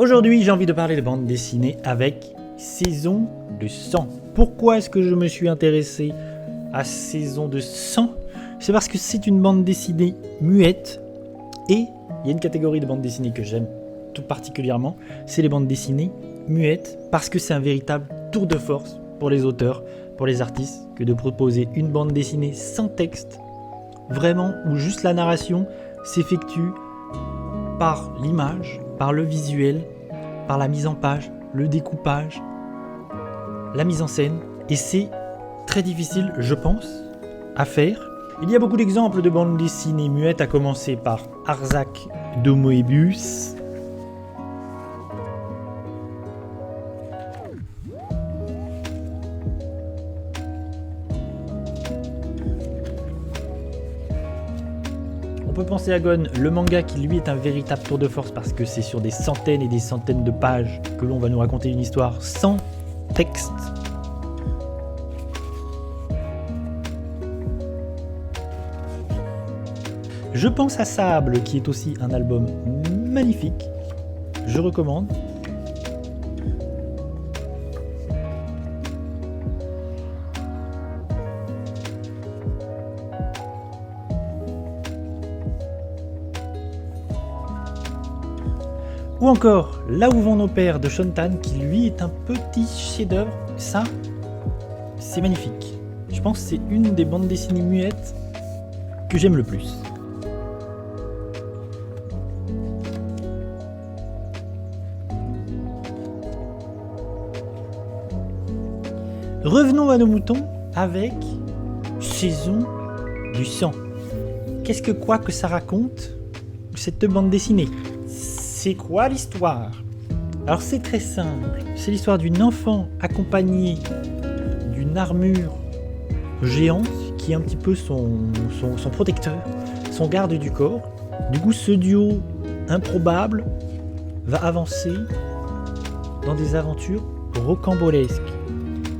Aujourd'hui, j'ai envie de parler de bande dessinée avec Saison de sang. Pourquoi est-ce que je me suis intéressé à Saison de sang? C'est parce que c'est une bande dessinée muette et il y a une catégorie de bande dessinée que j'aime tout particulièrement, c'est les bandes dessinées muettes parce que c'est un véritable tour de force pour les auteurs, pour les artistes, que de proposer une bande dessinée sans texte, vraiment où juste la narration s'effectue par l'image, par le visuel, par la mise en page, le découpage, la mise en scène, et c'est très difficile, je pense, à faire. Il y a beaucoup d'exemples de bandes dessinées muettes, à commencer par Arzac de Moebius. On peut penser à Gon, le manga qui lui est un véritable tour de force parce que c'est sur des centaines et des centaines de pages que l'on va nous raconter une histoire sans texte. Je pense à Sable qui est aussi un album magnifique, je recommande. Ou encore Là où vont nos pères de Shontan qui lui est un petit chef-d'œuvre. Ça, c'est magnifique. Je pense que c'est une des bandes dessinées muettes que j'aime le plus. Revenons à nos moutons avec Saison du sang. Qu'est-ce que ça raconte, cette bande dessinée? C'est quoi l'histoire? Alors c'est très simple, c'est l'histoire d'une enfant accompagnée d'une armure géante qui est un petit peu son protecteur, son garde du corps. Du coup ce duo improbable va avancer dans des aventures rocambolesques.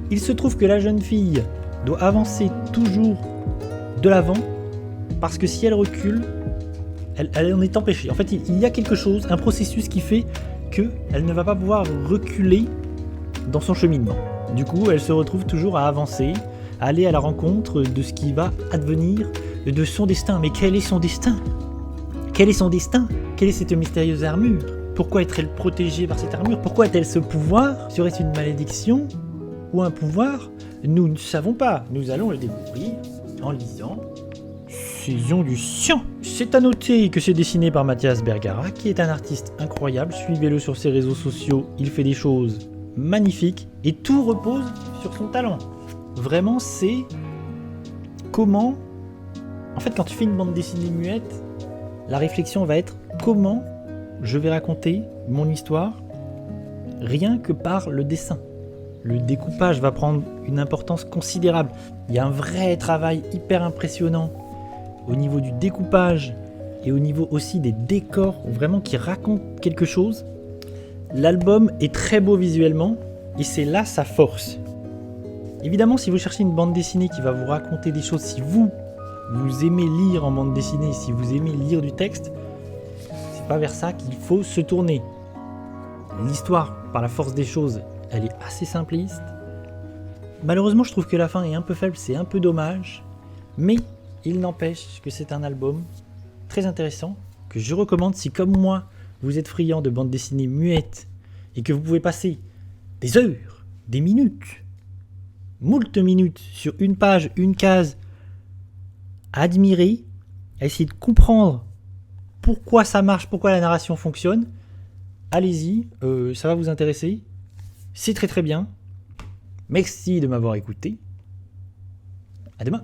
Il se trouve que la jeune fille doit avancer toujours de l'avant parce que si elle recule, elle en est empêchée. En fait, il y a quelque chose, un processus qui fait qu'elle ne va pas pouvoir reculer dans son cheminement. Du coup, elle se retrouve toujours à avancer, à aller à la rencontre de ce qui va advenir, de son destin. Mais quel est son destin? Quel est son destin? Quelle est cette mystérieuse armure? Pourquoi est-elle protégée par cette armure? Pourquoi a-t-elle ce pouvoir? Serait-ce une malédiction ou un pouvoir? Nous ne savons pas. Nous allons le découvrir en lisant Saison du sang. C'est à noter que c'est dessiné par Mathias Bergara, qui est un artiste incroyable. Suivez-le sur ses réseaux sociaux, il fait des choses magnifiques et tout repose sur son talent. Vraiment, c'est comment... En fait, quand tu fais une bande dessinée muette, la réflexion va être comment je vais raconter mon histoire rien que par le dessin. Le découpage va prendre une importance considérable. Il y a un vrai travail hyper impressionnant au niveau du découpage et au niveau aussi des décors, vraiment qui racontent quelque chose. L'album est très beau visuellement et c'est là sa force. Évidemment, si vous cherchez une bande dessinée qui va vous raconter des choses, si vous aimez lire en bande dessinée, si vous aimez lire du texte, c'est pas vers ça qu'il faut se tourner. L'histoire, par la force des choses, elle est assez simpliste. Malheureusement, je trouve que la fin est un peu faible, c'est un peu dommage, mais il n'empêche que c'est un album très intéressant que je recommande si, comme moi, vous êtes friand de bande dessinée muette et que vous pouvez passer des heures, des minutes, moult minutes sur une page, une case, à admirer, à essayer de comprendre pourquoi ça marche, pourquoi la narration fonctionne. Allez-y, ça va vous intéresser. C'est très très bien. Merci de m'avoir écouté. À demain.